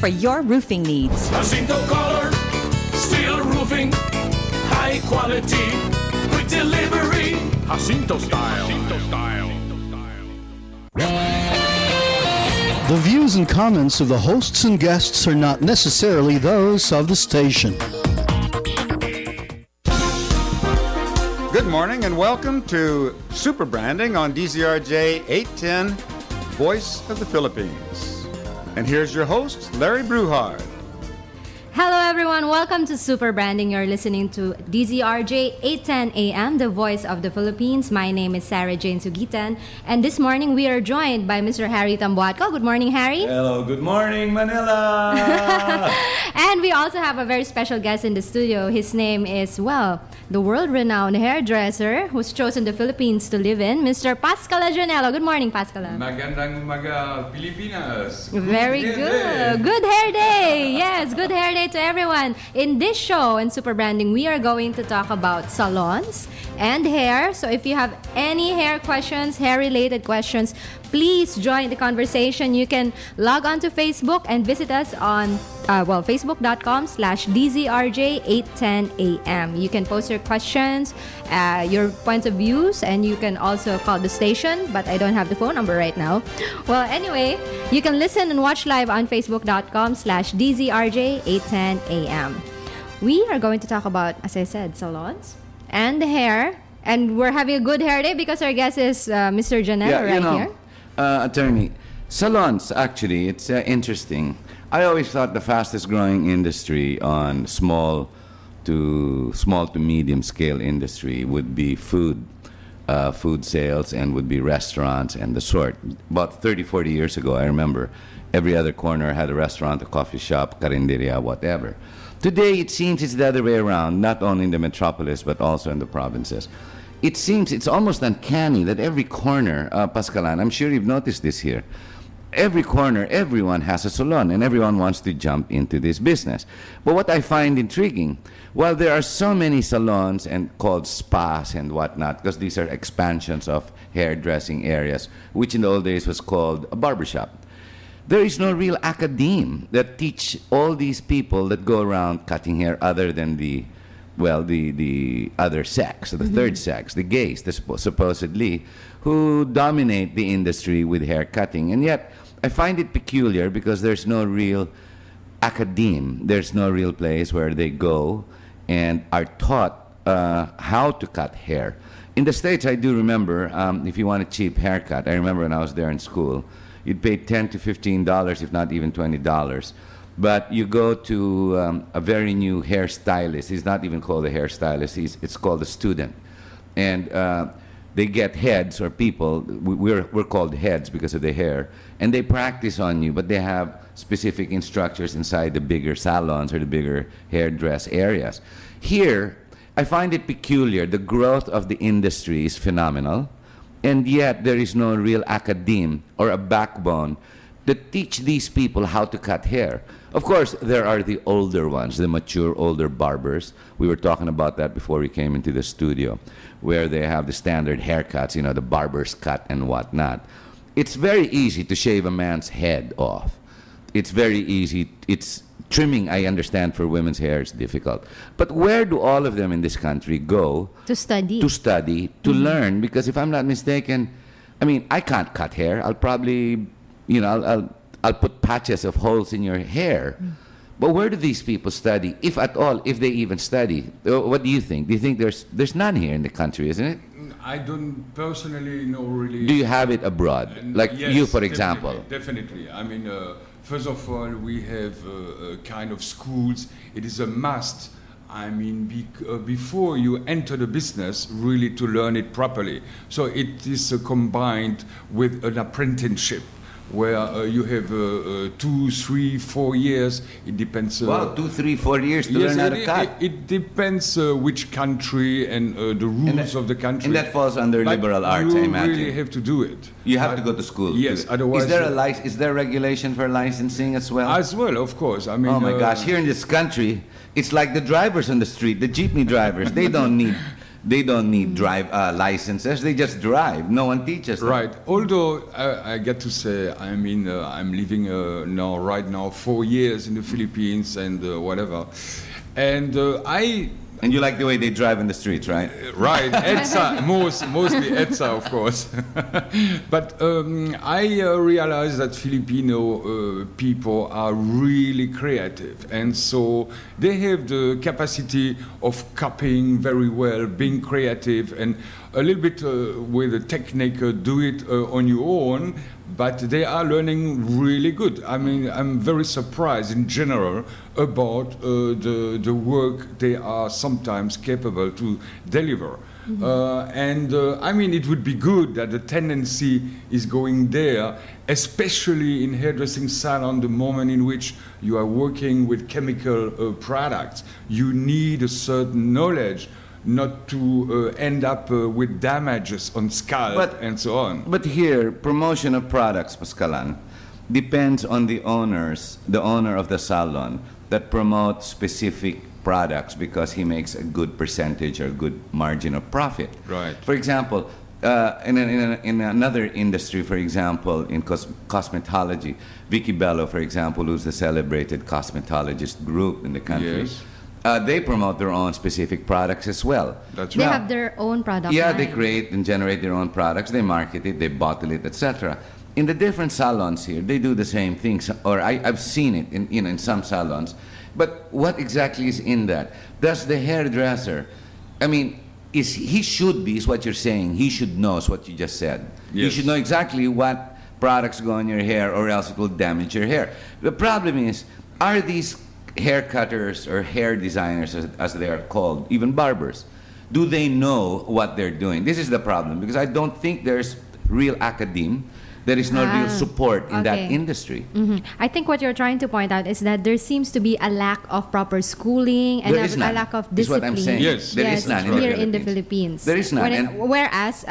for your roofing needs. Jacinto Color, steel roofing, high quality, quick delivery, Jacinto style. The views and comments of the hosts and guests are not necessarily those of the station. Good morning and welcome to Super Branding on DZRJ 810, Voice of the Philippines. And here's your host, Larry Bruhard. Hello everyone, welcome to Super Branding. You're listening to DZRJ 810 AM, the voice of the Philippines. My name is Sarah Jane Sugitan, and this morning we are joined by Mr. Harry Tambuatco. Good morning, Harry. Hello, good morning, Manila. And we also have a very special guest in the studio. His name is, the world-renowned hairdresser who's chosen the Philippines to live in, Mr. Pascalin Ginello. Good morning, Pascalin. Magandang umaga, Pilipinas. Very good. Good hair day. Yes, good hair day to everyone. In this show, in Super Branding, we are going to talk about salons and hair. So if you have any hair questions, hair-related questions, please join the conversation. You can log on to Facebook and visit us on facebook.com/DZRJ810AM. You can post your questions, your points of views, and you can also call the station, but I don't have the phone number right now. Well, anyway, you can listen and watch live on facebook.com/DZRJ810AM. We are going to talk about, as I said, salons and hair, and we're having a good hair day because our guest is Mr. Ginello here. Attorney, salons, actually, it's interesting. I always thought the fastest growing industry on small to medium scale industry would be food sales, and would be restaurants and the sort. About 30, 40 years ago, I remember every other corner had a restaurant, a coffee shop, carinderia, whatever. Today, it seems it's the other way around, not only in the metropolis, but also in the provinces. It seems it's almost uncanny that every corner, Pascalin, I'm sure you've noticed this here, every corner, everyone has a salon, and everyone wants to jump into this business. But what I find intriguing, while there are so many salons and called spas and whatnot, because these are expansions of hairdressing areas, which in the old days was called a barbershop, there is no real academe that teach all these people that go around cutting hair other than the other sex, the third sex, the gays, supposedly, who dominate the industry with hair cutting. And yet, I find it peculiar because there's no real academe. There's no real place where they go and are taught how to cut hair. In the States, I do remember, if you want a cheap haircut, I remember when I was there in school, you'd pay $10 to $15, if not even $20. But you go to a very new hairstylist. He's not even called a hairstylist. It's called a student. And they get heads or people. We're called heads because of the hair. And they practice on you, but they have specific instructors inside the bigger salons or the bigger hairdress areas. Here, I find it peculiar. The growth of the industry is phenomenal. And yet, there is no real academe or a backbone that teach these people how to cut hair. Of course, there are the older ones, the mature older barbers. We were talking about that before we came into the studio, where they have the standard haircuts, the barber's cut and whatnot. It's very easy to shave a man's head off. It's very easy. It's trimming, I understand, for women's hair is difficult. But where do all of them in this country go? To study. To learn, because if I'm not mistaken, I can't cut hair. I'll probably, I'll put patches of holes in your hair. But where do these people study, if at all, if they even study? What do you think? Do you think there's none here in the country, isn't it? I don't personally know really. Do you have it abroad? Like yes, you, for example? Definitely. First of all, we have kind of schools. It is a must. Before you enter the business, really to learn it properly. So it is combined with an apprenticeship, where you have 2, 3, 4 years. It depends. 2, 3, 4 years to learn how to cut. It depends which country and the rules of the country. And that falls under liberal arts, I imagine. You really have to do it. You have to go to school. Yes, otherwise. Is there regulation for licensing as well? As well, of course. Oh my gosh! Here in this country, it's like the drivers on the street, the jeepney drivers. They don't need They don't need drive licenses. They just drive. No one teaches them. Right. Although I get to say, I mean, I'm living right now 4 years in the Philippines and whatever, and And you like the way they drive in the streets, right? Right, EDSA, mostly EDSA, of course. But I realize that Filipino people are really creative, and so they have the capacity of copying very well, being creative, and a little bit with a technique, do it on your own. But they are learning really good. I mean, I'm very surprised in general about the work they are sometimes capable to deliver. I mean, it would be good that the tendency is going there, especially in hairdressing salon, the moment in which you are working with chemical products. You need a certain knowledge not to end up with damages on scalp and so on. But here, promotion of products, Pascalin, depends on the owner of the salon that promotes specific products because he makes a good percentage or good margin of profit. Right. For example, in another industry, for example, in cosmetology, Vicky Bello, for example, who's the celebrated cosmetologist group in the country, Yes. They promote their own specific products as well. That's They right. have their own product Yeah, line. they create and generate their own products. They market it, they bottle it, etc. In the different salons here, they do the same things, or I've seen it in some salons. But what exactly is in that? Does the hairdresser, I mean, is what you're saying. He should know is what you just said. He Yes. should know exactly what products go on your hair, or else it will damage your hair. The problem is, are these hair cutters or hair designers, as they are called, even barbers, do they know what they're doing? This is the problem, because I don't think there's real academe. There is no real support in that okay. industry. I think what you're trying to point out is that there seems to be a lack of proper schooling and There is a none. lack of Is what discipline. I'm saying. Yes. There is none here in the Philippines. There is none. Whereas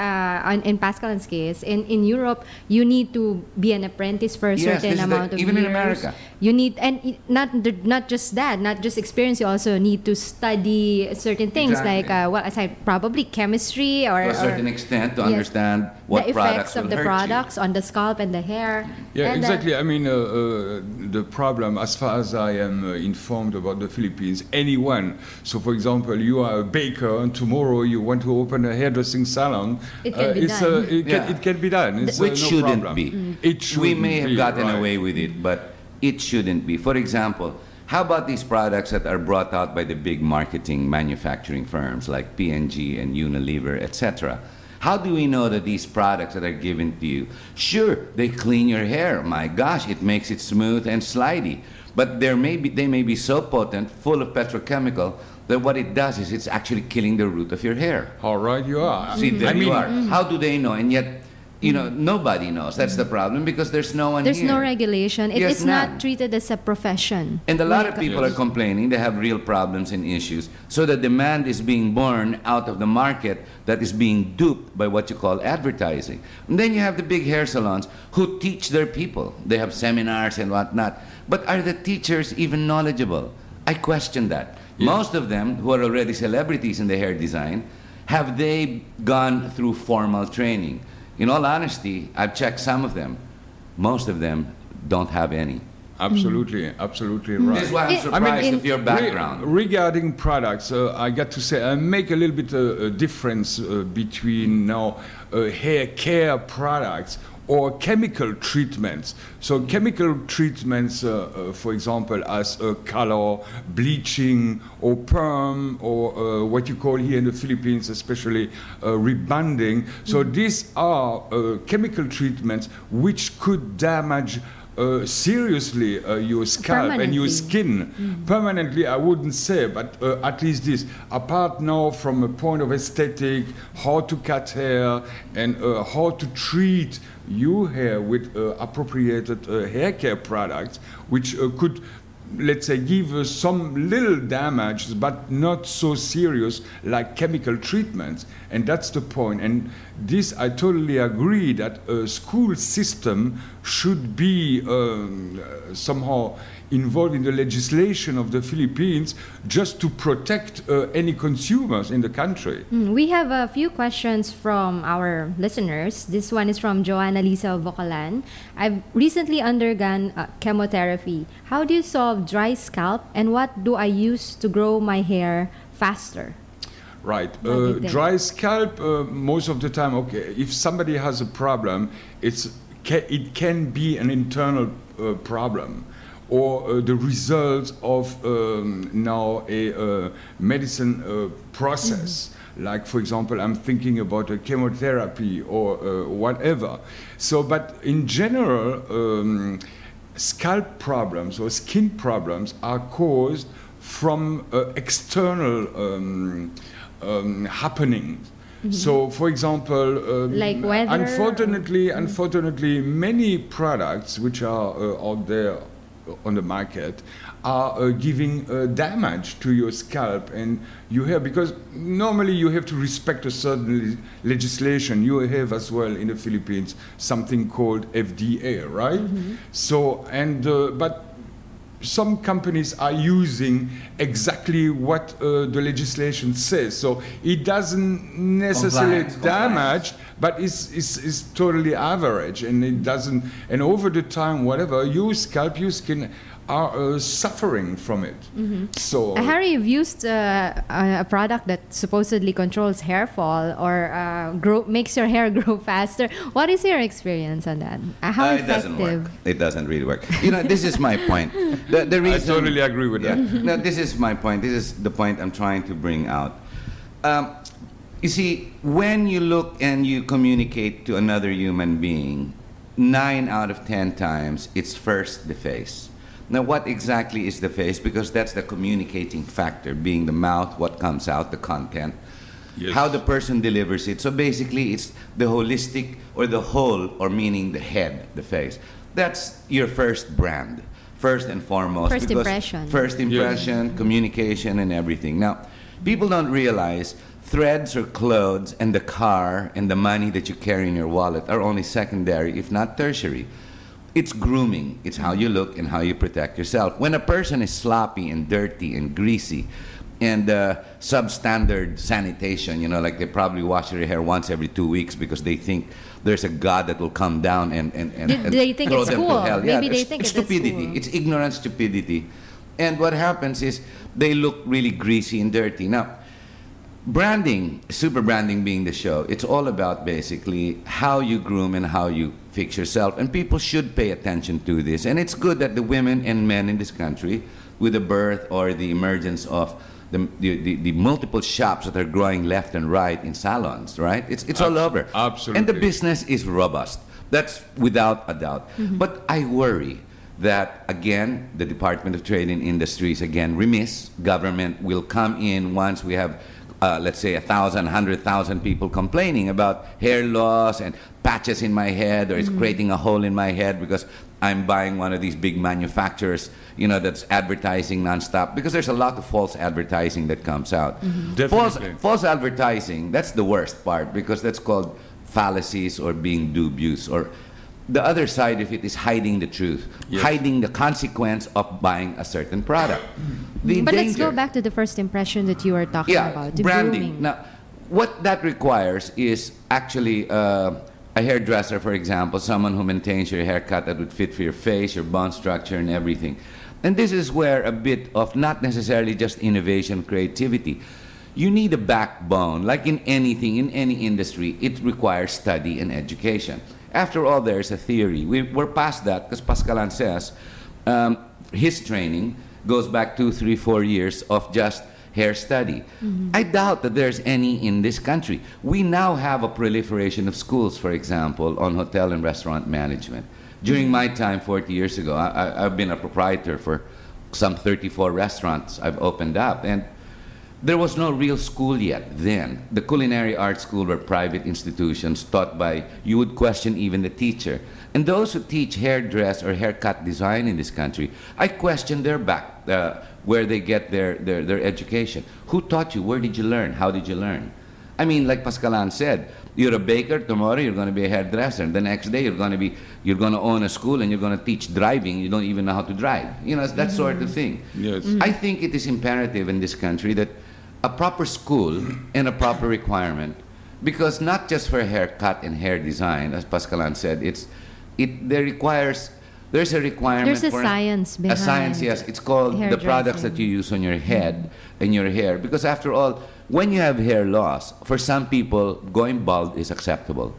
in Pascalin's case, in Europe, you need to be an apprentice for a Yes, certain this is amount of even in years. America. You need, and not just that, not just experience. You also need to study certain things Exactly. like aside probably chemistry or To a certain extent, to yes, understand what the products effects of will the hurt products on the scalp and the hair. Yeah, And, exactly. I mean, the problem, as far as I am informed about the Philippines, anyone. So, for example, you are a baker, and tomorrow you want to open a hairdressing salon. It can be done. It can be done. It's, Which no shouldn't problem. be. It shouldn't We may have be, gotten right. away with it, but it shouldn't be. For example, how about these products that are brought out by the big marketing manufacturing firms like P&G and Unilever, etc.? How do we know that these products that are given to you, sure, they clean your hair. My gosh, it makes it smooth and slidey. But they may be so potent, full of petrochemical, that what it does is it's actually killing the root of your hair. How right you are. See, there I mean, you are. How do they know? And yet, nobody knows. That's the problem, because there's no one there's here. no regulation. Yes, It's none. not treated as a profession. And a lot of Like- people are complaining they have real problems and issues. So the demand is being born out of the market that is being duped by what you call advertising. And then you have the big hair salons who teach their people. They have seminars and whatnot. But are the teachers even knowledgeable? I question that. Yeah. Most of them, who are already celebrities in the hair design, have they gone through formal training? In all honesty, I've checked some of them. Most of them don't have any. Absolutely, absolutely right. This is why I'm I surprised mean, of your background. Regarding products, I got to say, I make a little bit a difference between now hair care products or chemical treatments. So chemical treatments, for example, as color, bleaching, or perm, or what you call here in the Philippines, especially rebonding. So these are chemical treatments which could damage seriously your scalp and your skin. Permanently, I wouldn't say, but at least this. Apart now from a point of aesthetic, how to cut hair and how to treat your hair with appropriated hair care products, which could, let's say, give us some little damage, but not so serious like chemical treatments. And that's the point. And this, I totally agree that a school system should be somehow involved in the legislation of the Philippines just to protect any consumers in the country. We have a few questions from our listeners. This one is from Joanna Lisa of Bocalan. I've recently undergone chemotherapy. How do you solve dry scalp, and what do I use to grow my hair faster? Right. What do you think? Dry scalp, most of the time, okay, if somebody has a problem, it can be an internal problem, or the result of now a medicine process. Like, for example, I'm thinking about a chemotherapy or whatever. So, but in general, scalp problems or skin problems are caused from external happenings. So, for example, Like weather? Unfortunately, many products which are out there on the market are giving damage to your scalp and your hair, because normally you have to respect a certain legislation. You have as well in the Philippines something called FDA, right? So, and but some companies are using exactly what the legislation says. So it doesn't necessarily damage, but it's totally average, and it doesn't. And over the time, whatever, your scalp, your skin are suffering from it. So Harry, you've used a product that supposedly controls hair fall or makes your hair grow faster. What is your experience on that? How It doesn't work. It doesn't really work. You know, this is my point. The reason, I totally agree with that. No, this is my point. This is the point I'm trying to bring out. You see, when you look and you communicate to another human being, 9 out of 10 times, it's first the face. Now, what exactly is the face? Because that's the communicating factor, being the mouth, what comes out, the content, how the person delivers it. So basically, it's the holistic or the whole, or meaning the head, the face. That's your first brand, first and foremost. First impression. First impression, communication, and everything. Now, people don't realize threads or clothes and the car and the money that you carry in your wallet are only secondary, if not tertiary. It's grooming. It's how you look and how you protect yourself. When a person is sloppy and dirty and greasy and substandard sanitation, you know, like they probably wash their hair once every 2 weeks because they think there's a God that will come down and They think throw it's them cool. to hell. Maybe Yeah, they think it's it is stupidity. cool. It's ignorant stupidity. And what happens is they look really greasy and dirty. Now, branding, super branding being the show, it's all about basically how you groom and how you fix yourself. And people should pay attention to this. And it's good that the women and men in this country, with the birth or the emergence of the multiple shops that are growing left and right in salons, right? It's all over. Absolutely. And the business is robust. That's without a doubt. But I worry that, again, the Department of Trade and Industries, again, remiss. Government will come in once we have let's say 1,000, 100,000 people complaining about hair loss and patches in my head, or it's creating a hole in my head because I'm buying one of these big manufacturers, you know, that's advertising nonstop, because there's a lot of false advertising that comes out. Definitely. False advertising, that's the worst part, because that's called fallacies or being dubious, or the other side of it is hiding the truth, hiding the consequence of buying a certain product. But let's go back to the first impression that you were talking about, the branding. grooming. Now, what that requires is actually a hairdresser, for example, someone who maintains your haircut that would fit for your face, your bone structure, and everything. And this is where a bit of not necessarily just innovation, creativity. You need a backbone. Like in anything, in any industry, it requires study and education. After all, there's a theory. We're past that because Pascalin says his training goes back 2, 3, 4 years of just hair study. I doubt that there's any in this country. We now have a proliferation of schools, for example, on hotel and restaurant management. During my time 40 years ago, I've been a proprietor for some 34 restaurants I've opened up. And there was no real school yet then. The culinary arts school were private institutions taught by, you would question even the teacher. And those who teach hairdress or haircut design in this country, I question their where they get their education. Who taught you? Where did you learn? How did you learn? I mean, like Pascalin said, you're a baker, tomorrow you're going to be a hairdresser. The next day you're going to own a school and you're going to teach driving. You don't even know how to drive. You know, that sort of thing. Yes. I think it is imperative in this country that a proper school and a proper requirement, because not just for haircut and hair design, as Pascalin said, there's a requirement. There's a for science behind. A science, yes. It's called the products that you use on your head and your hair. Because after all, when you have hair loss, for some people, going bald is acceptable.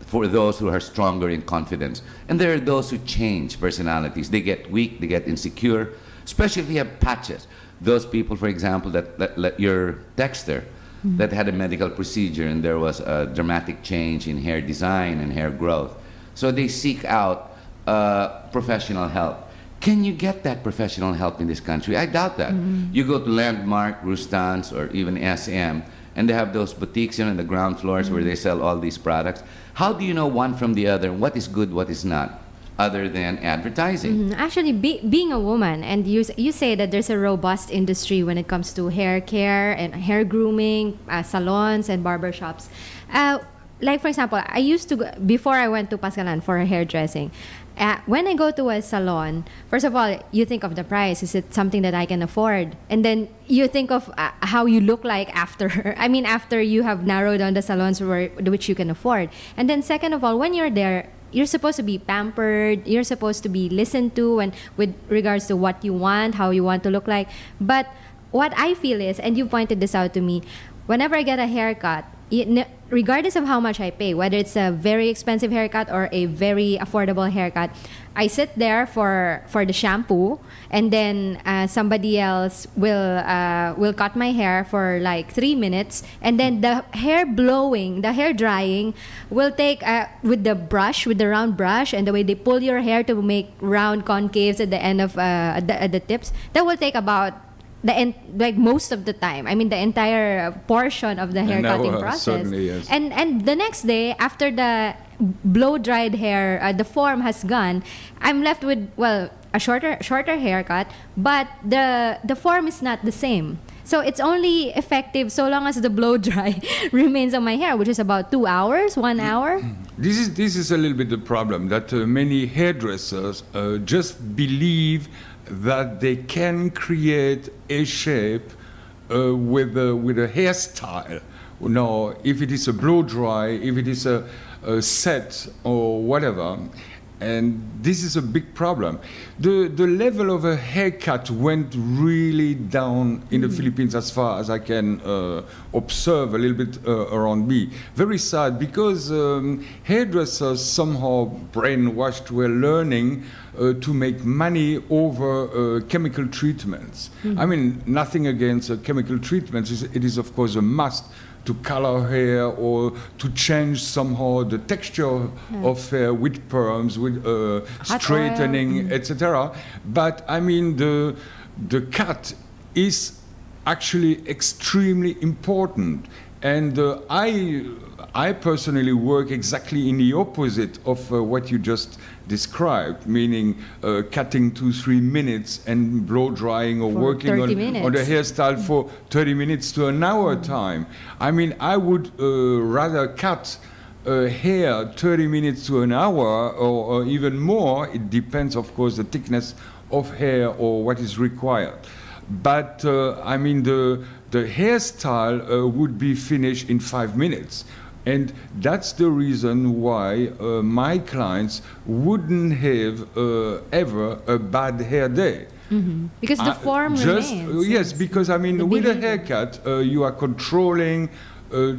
For those who are stronger in confidence. And there are those who change personalities. They get weak, they get insecure, especially if you have patches. Those people, for example, that your texter, that had a medical procedure and there was a dramatic change in hair design and hair growth. So they seek out professional help. Can you get that professional help in this country? I doubt that. You go to Landmark, Rustan's, or even SM, and they have those boutiques, you know, on the ground floors where they sell all these products. How do you know one from the other? What is good, what is not, other than advertising? Actually, being a woman, and you say that there's a robust industry when it comes to hair care and hair grooming, salons and barbershops. Like, for example, I used to, before I went to Pascalin for hairdressing, when I go to a salon, first of all, you think of the price. Is it something that I can afford? And then you think of how you look like after. I mean, after you have narrowed down the salons which you can afford. And then second of all, when you're there, you're supposed to be pampered. You're supposed to be listened to and with regards to what you want, how you want to look like. But what I feel is, and you pointed this out to me, whenever I get a haircut, regardless of how much I pay, whether it's a very expensive haircut or a very affordable haircut, I sit there for the shampoo, and then somebody else will cut my hair for like 3 minutes, and then the hair drying will take with the round brush, and the way they pull your hair to make round concaves at the end of at the tips, that will take about like most of the time. I mean, the entire portion of the hair cutting process. Certainly, yes. And the next day, after the blow dried hair, the form has gone, I'm left with, well, a shorter haircut, but the form is not the same. So it's only effective so long as the blow dry remains on my hair, which is about 2 hours, 1 hour. This is a little bit the problem, that many hairdressers just believe that they can create a shape with a hairstyle. Now, if it is a blow dry, if it is a set or whatever, and this is a big problem. The level of a haircut went really down in the Philippines, as far as I can observe a little bit around me. Very sad, because hairdressers somehow brainwashed were learning to make money over chemical treatments. I mean, nothing against chemical treatments. It is, of course, a must to color hair or to change somehow the texture of hair with perms, with straightening, etc. But I mean, the cut is actually extremely important. And I personally work exactly in the opposite of what you just described, meaning cutting 2-3 minutes and blow drying or working on the hairstyle for 30 minutes to an hour time. I mean, I would rather cut hair 30 minutes to an hour or even more. It depends, of course, the thickness of hair or what is required. But I mean, the hairstyle would be finished in 5 minutes. And that's the reason why my clients wouldn't have ever a bad hair day. Because the form remains. Yes, because I mean, with a haircut, you are controlling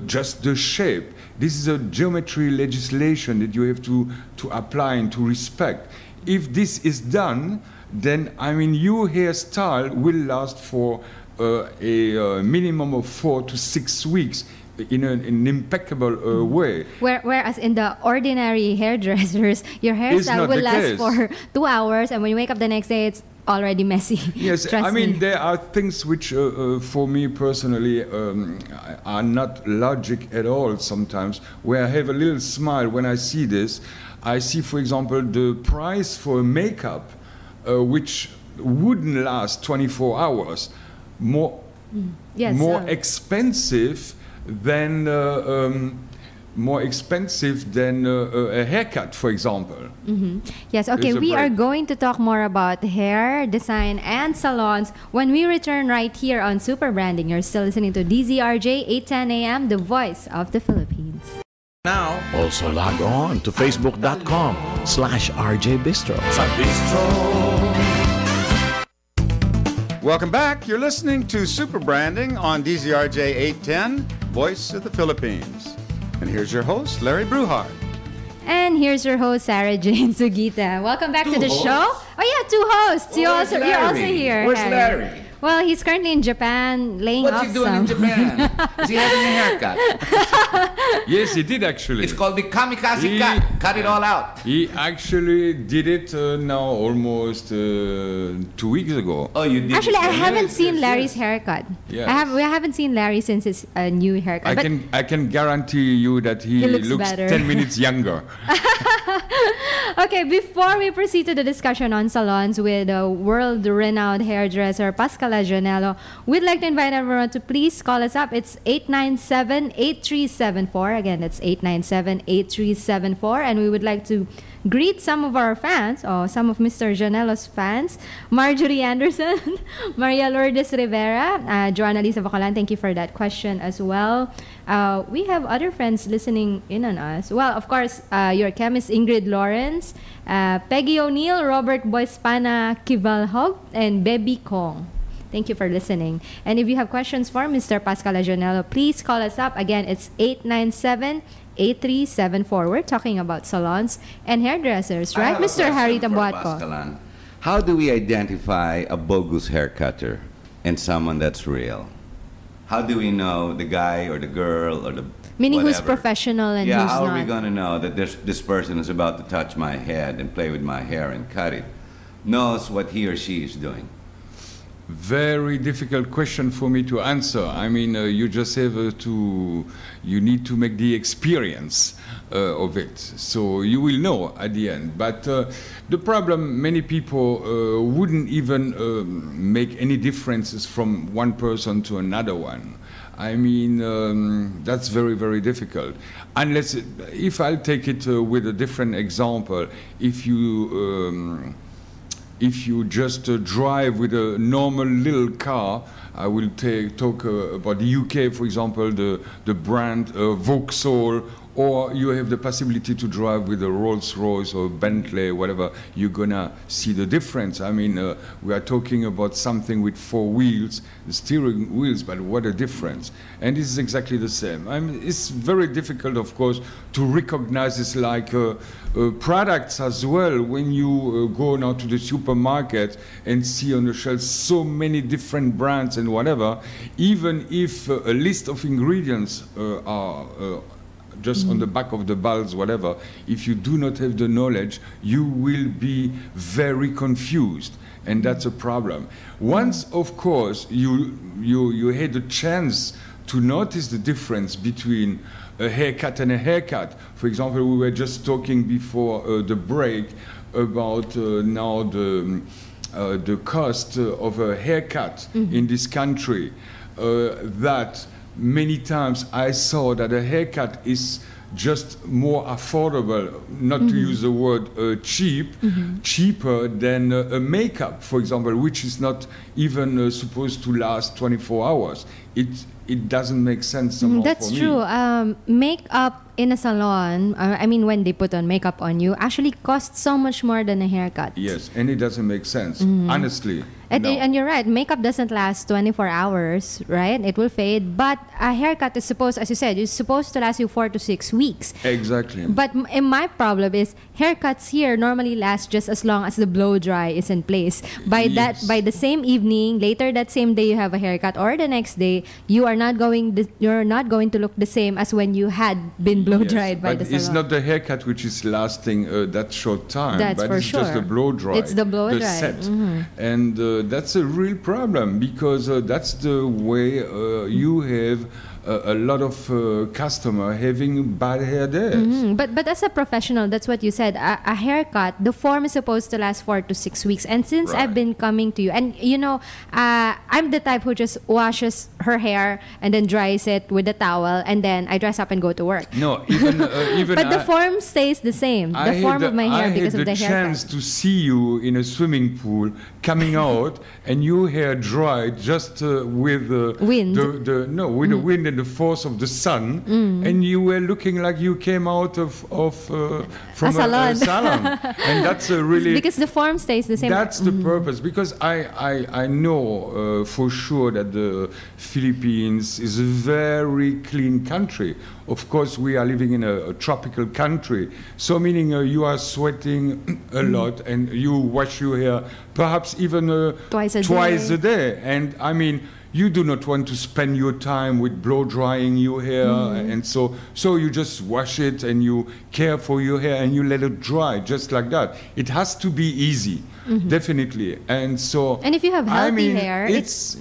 just the shape. This is a geometry legislation that you have to apply and to respect. If this is done, then I mean, your hairstyle will last for a minimum of 4 to 6 weeks in an impeccable way. Whereas in the ordinary hairdressers, your hairstyle will last for 2 hours, and when you wake up the next day, it's already messy. Yes, I mean, there are things which, for me personally, are not logic at all sometimes, where I have a little smile when I see this. I see, for example, the price for makeup, which wouldn't last 24 hours, more expensive than more expensive than a haircut, for example. Yes, okay, There's a we are break. going to talk more about hair, design, and salons when we return right here on Super Branding. You're still listening to DZRJ 810 AM, the voice of the Philippines. Now, Also log on to facebook.com/RJ Bistro. sa bistro. Welcome back. You're listening to Super Branding on DZRJ 810, Voice of the Philippines. And here's your host, Larry Bruhard. And here's your host, Sarah Jane Sugita. Welcome back to the hosts? show. Oh yeah, 2 hosts. You're also Larry? here. Where's Harry. Larry? Well, he's currently in Japan laying What's off he doing some. in Japan? Is he having a haircut? Yes, he did actually. It's called the kamikaze He- cut. Cut it all out. He actually did it now almost 2 weeks ago. Oh, you did. Actually, I it. haven't Yes, seen yes, Larry's yes. haircut. Yes. We haven't seen Larry since his new haircut. But I can guarantee you that he He looks looks better. 10 minutes younger. okay, before we proceed to the discussion on salons with world-renowned hairdresser Pascalin Ginello, we'd like to invite everyone to please call us up. It's 897-8374. Again, that's 897-8374. And we would like to greet some of our fans, or some of Mr. Ginello's fans. Marjorie Anderson, Maria Lourdes Rivera, Joanna Lisa Bacalan, thank you for that question as well. We have other friends listening in on us. Well, of course, your chemist Ingrid Lawrence, Peggy O'Neill, Robert Boyspana Kivalhog, and Baby Kong. Thank you for listening. And if you have questions for Mr. Pascalin Ginello, please call us up. Again, it's 897-8374. We're talking about salons and hairdressers, I right, have a Mr. Harry question for Tambuatco? Pascalin. How do we identify a bogus haircutter and someone that's real? How do we know the guy or the girl or the Meaning who's whatever? professional and Yeah, who's how not. are we going to know that this person is about to touch my head and play with my hair and cut it, knows what he or she is doing? Very difficult question for me to answer. I mean, you just have you need to make the experience of it. So you will know at the end. But the problem, many people wouldn't even make any differences from one person to another one. I mean, that's very, very difficult. Unless, if I'll take it with a different example, if you just drive with a normal little car, I will talk about the UK, for example, the brand Vauxhall, or you have the possibility to drive with a Rolls-Royce or Bentley, whatever, you're gonna see the difference. I mean, we are talking about something with 4 wheels, the steering wheels, but what a difference. And this is exactly the same. I mean, it's very difficult, of course, to recognize this like products as well. When you go now to the supermarket and see on the shelves so many different brands and whatever, even if a list of ingredients are just on the back of the bottles, whatever, if you do not have the knowledge, you will be very confused. And that's a problem. Once, of course, you had a chance to notice the difference between a haircut and a haircut. For example, we were just talking before the break about now the cost of a haircut in this country. That many times I saw that a haircut is just more affordable, not to use the word cheaper than a makeup, for example, which is not even supposed to last 24 hours. It doesn't make sense somehow That's for me. true. Makeup in a salon, I mean, when they put on makeup on you, actually costs so much more than a haircut. Yes, and it doesn't make sense, honestly. No. And you're right, makeup doesn't last 24 hours, right? It will fade. But a haircut is supposed, as you said, is supposed to last you 4 to 6 weeks. Exactly. But my problem is haircuts here normally last just as long as the blow dry is in place. By the same evening, later that same day you have a haircut, or the next day, you're not going to look the same as when you had been blow dried by but the salon. it's not the haircut which is lasting that short time. That's but for it's just sure. the blow dry. It's the blow the dry. set. And that's a real problem because that's the way you have a lot of customer having bad hair days. But as a professional, that's what you said. A haircut, the form is supposed to last 4 to 6 weeks. And since Right. I've been coming to you, and you know, I'm the type who just washes her hair and then dries it with a towel, and then I dress up and go to work. No, even But the form stays the same. The form of my hair because of the I had the chance haircut. to see you in a swimming pool coming out, and your hair dried just with Wind. the wind and the force of the sun, and you were looking like you came out from salon. salon. And that's really Because the form stays the same. that's the purpose, because I know for sure that the Philippines is a very clean country. Of course, we are living in a tropical country, so meaning you are sweating a lot and you wash your hair perhaps even Twice a a day. And I mean, you do not want to spend your time with blow drying your hair, and so you just wash it and you care for your hair and you let it dry just like that. It has to be easy, definitely. And so, And if you have I healthy mean, hair, it's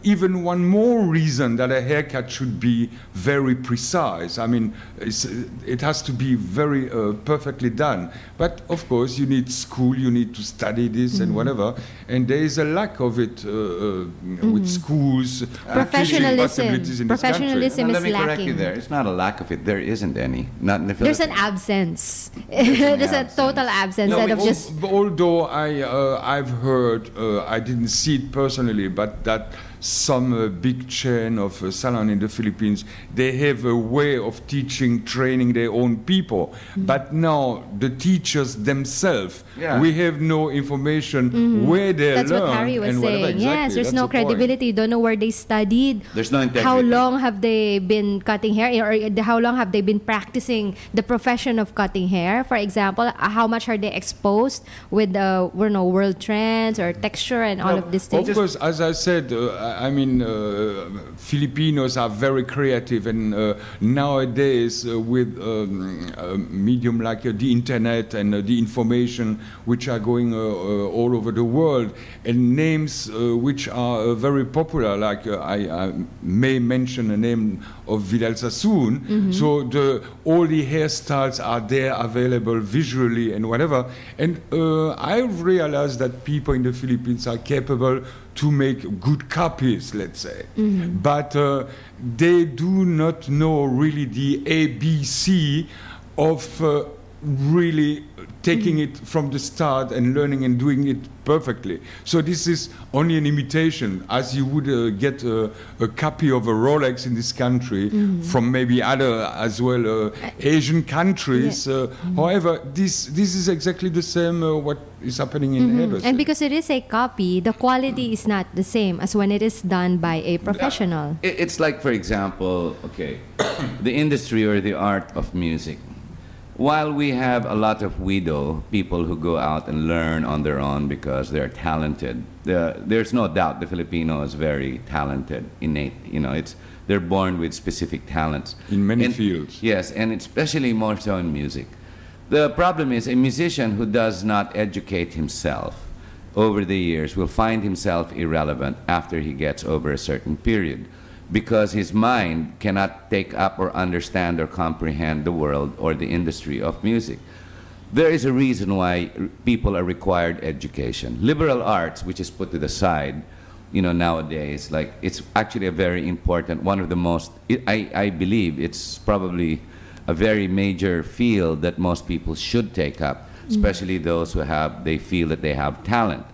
even one more reason that a haircut should be very precise. I mean, it has to be very perfectly done. But of course, you need school, you need to study this and whatever. And there is a lack of it with schools, teaching possibilities in this country. Professionalism Let is me correct you lacking. there. It's not a lack of it. There isn't any. Not in the There's Philippines. an absence. There's a total absence instead of just. Although I've heard, I didn't see it personally, but that some big chain of salon in the Philippines, they have a way of teaching, training their own people. But now the teachers themselves, Yeah. we have no information where they That's learn what Harry was and whatever. saying. Exactly. Yes, there's That's no the point. credibility. You don't know where they studied. There's no integrity. How long have they been cutting hair, or how long have they been practicing the profession of cutting hair? For example, how much are they exposed with world trends or texture and all of these things? Of course, as I said, I mean, Filipinos are very creative, and nowadays with a medium like the internet and the information which are going all over the world, and names which are very popular, like I may mention a name of Vidal Sassoon. So all the hairstyles are there available visually and whatever. And I've realized that people in the Philippines are capable to make good copies, let's say. But they do not know really the ABC of really taking it from the start and learning and doing it perfectly. So this is only an imitation, as you would get a copy of a Rolex in this country from maybe other as well Asian countries. However, this is exactly the same what is happening in hairdressing. And because it is a copy, the quality is not the same as when it is done by a professional. It's like, for example, okay, the industry or the art of music. While we have a lot of widow people who go out and learn on their own because they're talented, there's no doubt the Filipino is very talented, innate. You know, they're born with specific talents In many fields. Yes, and especially more so in music. The problem is a musician who does not educate himself over the years will find himself irrelevant after he gets over a certain period, because his mind cannot take up or understand or comprehend the world or the industry of music. There is a reason why people are required education. Liberal arts, which is put to the side, you know, nowadays, like, it's actually a very important, one of the most, I believe it's probably a very major field that most people should take up, especially those who they feel that they have talent.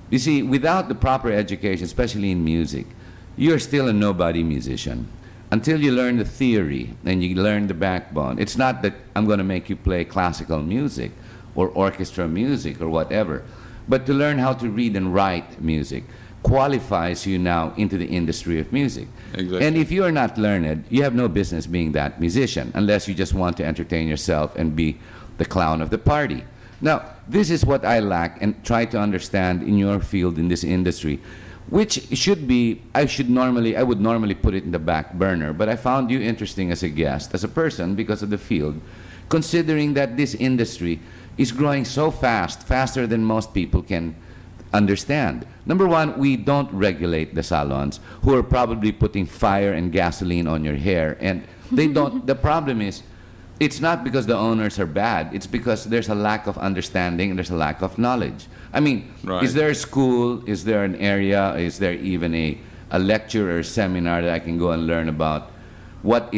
You see, without the proper education, especially in music, you're still a nobody musician until you learn the theory and you learn the backbone. It's not that I'm going to make you play classical music or orchestra music or whatever, but to learn how to read and write music qualifies you now into the industry of music. Exactly. And if you are not learned, you have no business being that musician unless you just want to entertain yourself and be the clown of the party. Now, this is what I lack and try to understand in your field, in this industry, which should be, I would normally put it in the back burner, but I found you interesting as a guest, as a person, because of the field, considering that this industry is growing so fast, faster than most people can understand. Number one, we don't regulate the salons who are probably putting fire and gasoline on your hair, and they don't. The problem is, it's not because the owners are bad. It's because there's a lack of understanding and there's a lack of knowledge. I mean, Right. is there a school? Is there an area? Is there even a lecture or seminar that I can go and learn about what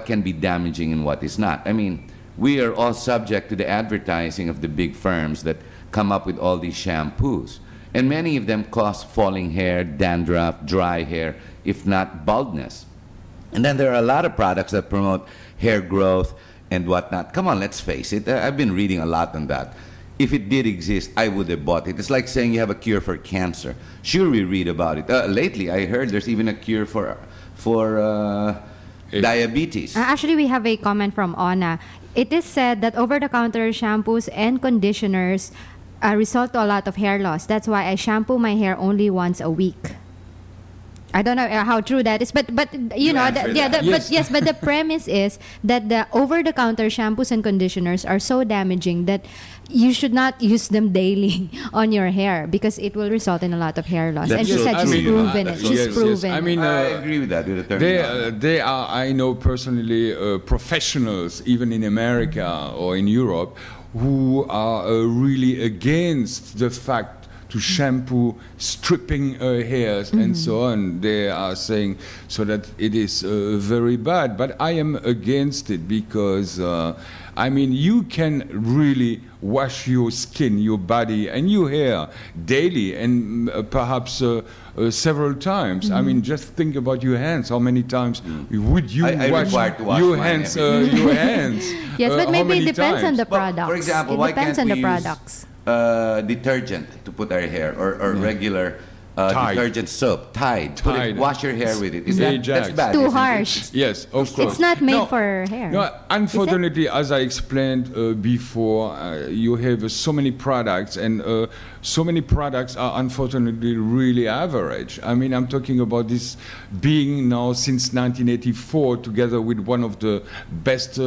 can be damaging and what is not? I mean, we are all subject to the advertising of the big firms that come up with all these shampoos. And many of them cause falling hair, dandruff, dry hair, if not baldness. And then there are a lot of products that promote hair growth and whatnot. Come on, let's face it. I've been reading a lot on that. If it did exist, I would have bought it. It's like saying you have a cure for cancer. Sure, we read about it. Lately, I heard there's even a cure for diabetes. Actually, we have a comment from Ona. It is said that over-the-counter shampoos and conditioners result to a lot of hair loss. That's why I shampoo my hair only once a week. I don't know how true that is, but you know, but the premise is that the over-the-counter shampoos and conditioners are so damaging that you should not use them daily on your hair because it will result in a lot of hair loss. That's And she true. said I she's mean, proven it. that's She's yes, proven. yes. I mean, I agree with that. With the term. they are, I know personally, professionals, even in America or in Europe, who are really against the fact to shampoo stripping hairs and so on. They are saying so that it is very bad. But I am against it because, I mean, you can really wash your skin, your body, and your hair daily and perhaps several times. I mean, just think about your hands. How many times would you I wash required to wash your mine hands? every Your hands. Yes, but how maybe many it depends on times? the Well, products. for example, it why depends can't on the we use products. detergent to put our hair or regular Tide. detergent soap, Tide. Put it, Tide. wash your hair with it. Is Ajax. that's bad? Too isn't it? harsh. Yes, of course. It's not made No, for hair. No, unfortunately, as I explained before, you have so many products, and so many products are unfortunately really average. I mean, I'm talking about this being now since 1984, together with one of the best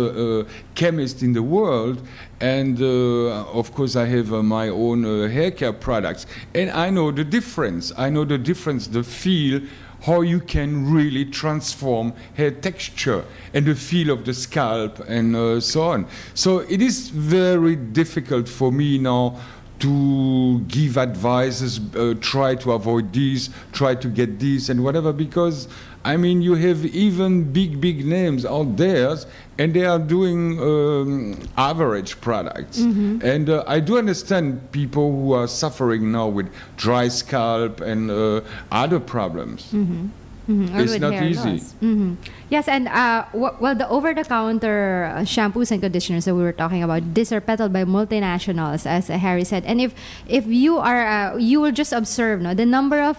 chemists in the world, and of course, I have my own hair care products, and I know the difference. I know the difference, the feel, how you can really transform hair texture and the feel of the scalp and so on. So it is very difficult for me now to give advices, try to avoid this, try to get this and whatever, because I mean, you have even big names out there, and they are doing average products. And I do understand people who are suffering now with dry scalp and other problems. Or It's with not hair easy. loss. Yes, and well, the over-the-counter shampoos and conditioners that we were talking about, these are peddled by multinationals, as Harry said. And if you are, you will just observe, no, the number of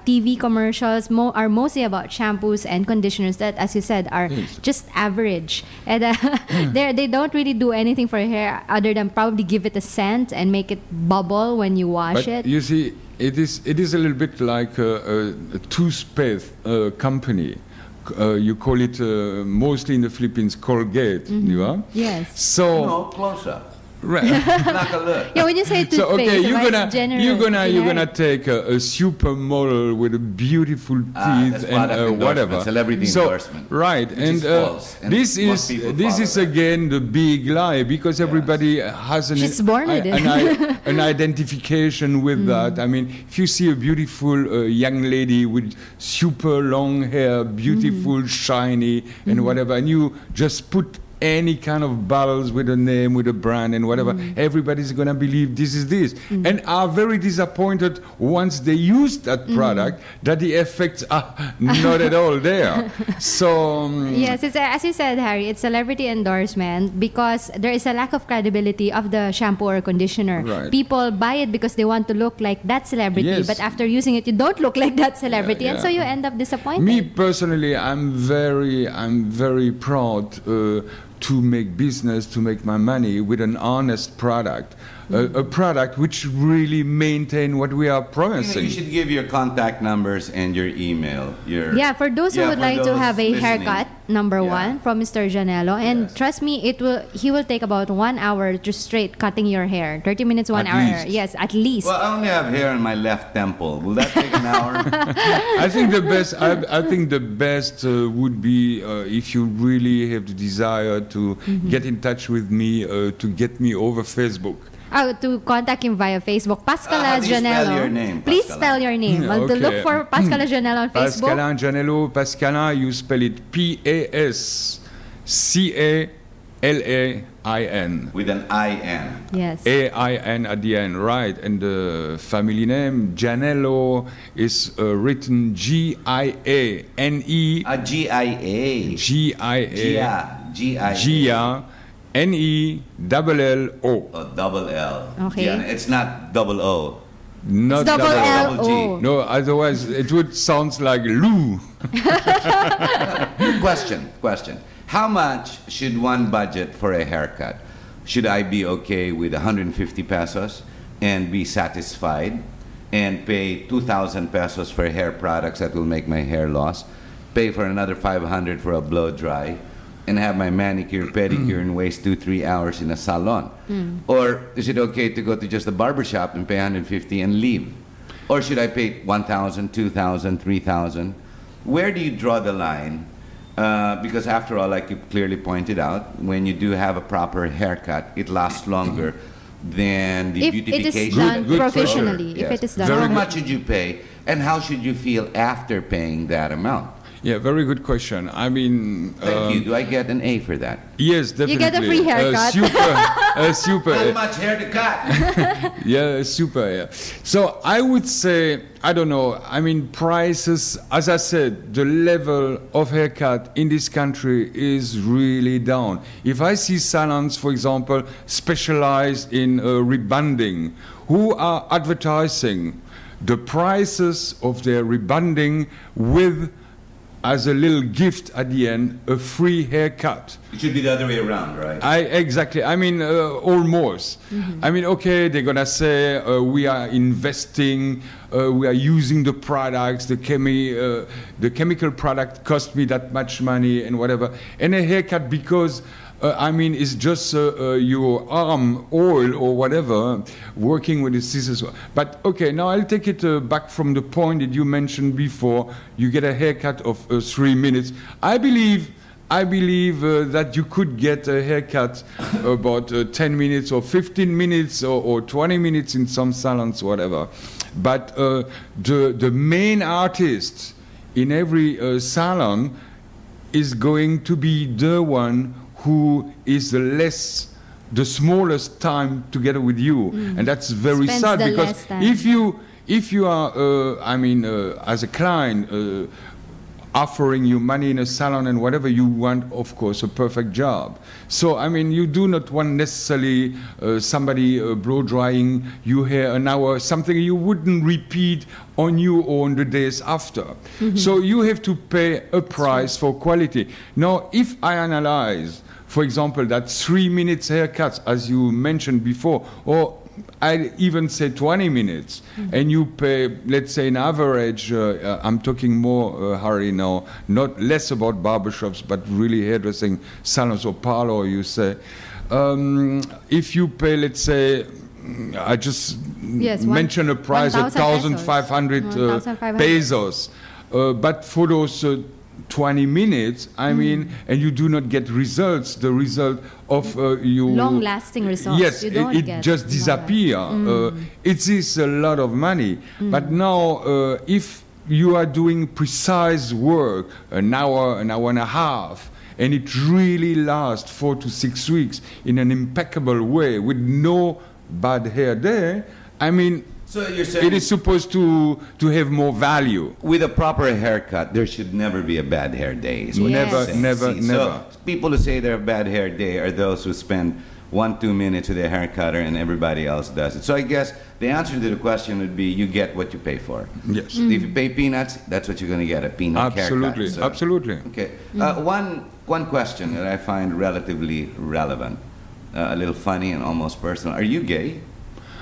TV commercials are mostly about shampoos and conditioners that, as you said, are just average. And they don't really do anything for your hair other than probably give it a scent and make it bubble when you wash But it. you see, it is a little bit like a toothpaste company. You call it mostly in the Philippines Colgate, you know? Yes. So No, close up. right. Knock a look. Yeah, when you say toothpaste, So okay, you're it's gonna take a supermodel with a beautiful teeth that's product and endorsement, whatever, celebrity so, endorsement, right? which And is false, and this most is people this follow is that. again the big lie, because everybody has She's born with it. an identification with that. I mean, if you see a beautiful young lady with super long hair, beautiful, shiny, and whatever, and you just put any kind of bottles with a name, with a brand and whatever, everybody's going to believe this is this. And are very disappointed once they use that product that the effects are not at all there. So... Yes, it's as you said, Harry, it's celebrity endorsement because there is a lack of credibility of the shampoo or conditioner. Right. People buy it because they want to look like that celebrity, Yes. but after using it, you don't look like that celebrity, and yeah. so you end up disappointed. Me personally, I'm very proud to make business, to make my money with an honest product. a product which really maintain what we are You promising. should give your contact numbers and your email. Yeah, for those who would for like to those have a listening. haircut, number Yeah. one, from Mr. Ginello. And Yes. trust me, he will take about 1 hour just straight cutting your hair. 30 minutes, 1 At hour. least. Yes, at least. Well, I only have hair in my left temple. Will that take an hour? I think the best. I think the best would be if you really have the desire to get in touch with me, to get me over Facebook. To contact him via Facebook. How Pascalin do you spell Ginello. your name, Please Pascalin? spell your name. To Okay. look for Pascalin Ginello on Facebook. Pascalin Ginello. Pascalin, you spell it Pascalain. With an I-N. Yes. AIN at the end, right? And the family name, Ginello, is written Giane. G-I-A. Gia. G-I-A. Gia. NELLO. Oh, double L. Okay. Yeah, it's not double O. Not Double L double G. O. No, otherwise it would sound like Lou. Question. How much should one budget for a haircut? Should I be okay with 150 pesos and be satisfied and pay 2,000 pesos for hair products that will make my hair loss, pay for another 500 for a blow dry, and have my manicure, pedicure, and waste 2-3 hours in a salon? Or is it okay to go to just a barbershop and pay 150 and leave? Or should I pay 1,000, 2,000, 3,000? Where do you draw the line? Because after all, like you clearly pointed out, when you do have a proper haircut, it lasts longer than the If it beautification. is done Good professionally. Yes. If it is done. So how Very much should you pay, and how should you feel after paying that amount? Yeah, very good question. I mean, Thank you. Do I get an A for that? yes, definitely. You get a free haircut. Super. How much hair to cut? Yeah, super. Yeah. So I would say, I don't know. I mean, prices. As I said, the level of haircut in this country is really down. If I see salons, for example, specialized in rebonding, who are advertising the prices of their rebonding with, as a little gift at the end, a free haircut. It should be the other way around, right? Exactly. I mean, almost. I mean, okay, they're gonna say we are investing, we are using the products, the chemical product cost me that much money and whatever, and a haircut because. I mean, it's just your arm oil or whatever, working with the scissors. But okay, now I'll take it back from the point that you mentioned before. You get a haircut of 3 minutes. I believe that you could get a haircut about 10 minutes or 15 minutes or 20 minutes in some salons, whatever. But the main artist in every salon is going to be the one who is the smallest time together with you, and that's very Spends sad the because less time. if you are as a client offering you money in a salon and whatever, you want, of course, a perfect job. So I mean, you do not want necessarily somebody blow drying your hair an hour, something you wouldn't repeat on you or on the days after. So you have to pay a price for quality. Now, if I analyze, for example, that 3 minutes haircuts, as you mentioned before, or I even say 20 minutes, and you pay, let's say, an average, I'm talking more, Harry, now, not less about barbershops, but really hairdressing salons or parlor, you say. If you pay, let's say, I just mentioned a price of 1,500 pesos, but for those 20 minutes, I mean, and you do not get results, the result of you... Long-lasting results. Yes, You don't it get just disappears. It is a lot of money. But now, if you are doing precise work, an hour and a half, and it really lasts 4 to 6 weeks in an impeccable way with no bad hair there, I mean... So you're saying it is supposed to have more value. with a proper haircut, there should never be a bad hair day. Is what Yes. you're saying. Never. So people who say they're a bad hair day are those who spend 1-2 minutes with their hair cutter and everybody else does it. So I guess the answer to the question would be you get what you pay for. Yes. If you pay peanuts, that's what you're going to get, a peanut Absolutely. haircut. So- Absolutely. Okay. One question that I find relatively relevant, a little funny and almost personal. Are you gay?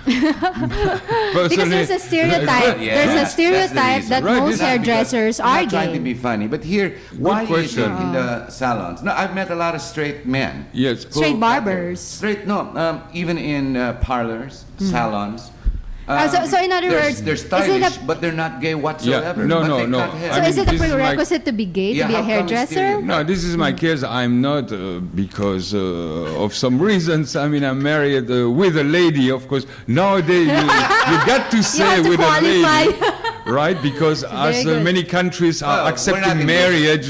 Because there's a stereotype. Yeah, There's a that's the stereotype reason. that Right, most it's not hairdressers I'm are not trying to gay. be funny, but here, why is it question. in the salons? No, I've met a lot of straight men. Yes. Straight barbers. Straight, no, even in parlors, salons. So in other words, they're is it stylish, a- but they're not gay whatsoever. No, but no, they no. cut hair. So I is mean, it a this is my- prerequisite to be gay, Yeah, to be a how come it's hairdresser? stereo- No, this is my case. I'm not because of some reasons. I mean, I'm married with a lady, of course. Nowadays, you got to say have to with qualify. a lady, right? Because as good. many countries Well, are we're not accepting in marriage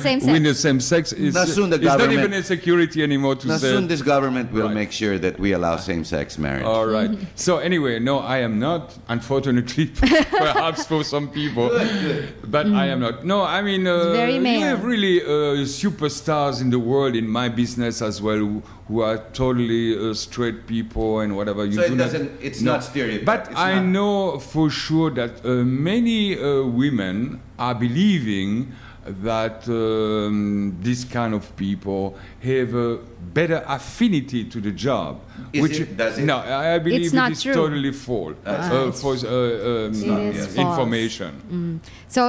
Same sex. with the same sex, it's, Now soon the it's not government- even a security anymore to Now, say. soon this government will Right. make sure that we allow same-sex marriage. All right. So anyway, no, I am not. Unfortunately, perhaps for some people, but I am not. No, I mean, very you male. have really superstars in the world in my business as well, who are totally straight people and whatever. You So it do not- doesn't- it's no. not stereotype. But It's I not- know for sure that many women are believing that this kind of people have a better affinity to the job. Is it? Does it? No, I believe It's not it is true. totally false. It's- False It is false. information. So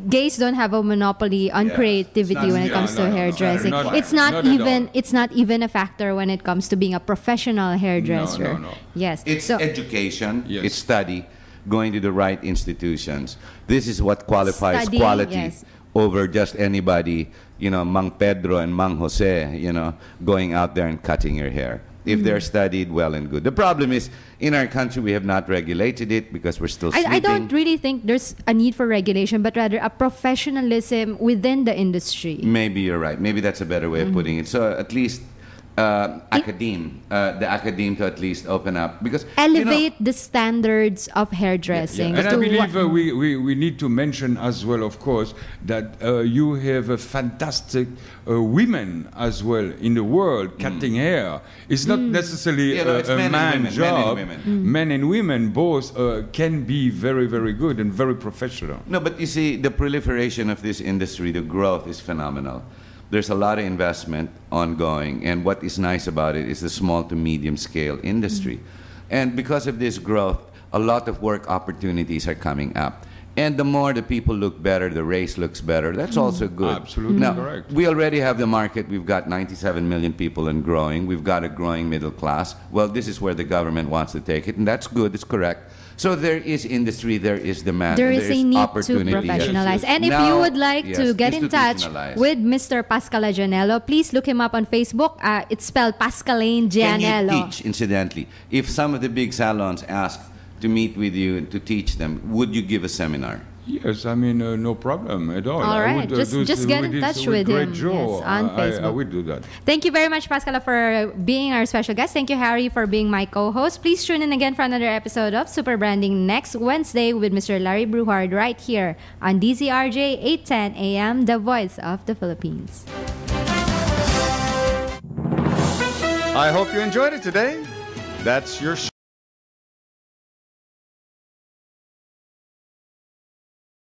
gays don't have a monopoly on Yeah. creativity It's not- when it no, comes no, to no, no, hairdressing. not It's not, not at even all. it's not even a factor when it comes to being a professional hairdresser. No, no, no. Yes. It's so education, Yes. it's study, going to the right institutions. This is what qualifies Study, quality yes. over just anybody, Mang Pedro and Mang Jose, going out there and cutting your hair. If they're studied, well and good. The problem is, in our country, we have not regulated it because we're still sleeping. I don't really think there's a need for regulation, but rather a professionalism within the industry. Maybe you're right. Maybe that's a better way of putting it. So at least the academe to at least open up because Elevate the standards of hairdressing. And I to believe what- we need to mention as well, of course, that you have a fantastic women as well in the world cutting hair. It's not necessarily it's a men and man women, job. men and women. Men and women both can be very, very good and very professional. No, but you see, the proliferation of this industry, the growth is phenomenal. There's a lot of investment ongoing, and what is nice about it is the small to medium scale industry. And because of this growth, a lot of work opportunities are coming up. And the more the people look better, the race looks better, that's also good. Absolutely Now, correct. we already have the market. We've got 97 million people and growing. We've got a growing middle class. Well, this is where the government wants to take it, and that's good, it's correct. So there is industry, there is demand, there and is there a need to opportunity. professionalize. And if Now, you would like yes, to get in touch institutionalize. with Mr. Pascalin Ginello, please look him up on Facebook. It's spelled Pascalin Can you Ginello. teach, incidentally? If some of the big salons ask to meet with you and to teach them, would you give a seminar? Yes, I mean, no problem at all. All I right, would, just get in touch with great him, joy. yes, on I Facebook. would do that. Thank you very much, Pascalin, for being our special guest. Thank you, Harry, for being my co-host. Please tune in again for another episode of Super Branding next Wednesday with Mr. Larry Bruhard right here on DZRJ 810 AM, the voice of the Philippines. I hope you enjoyed it today. That's your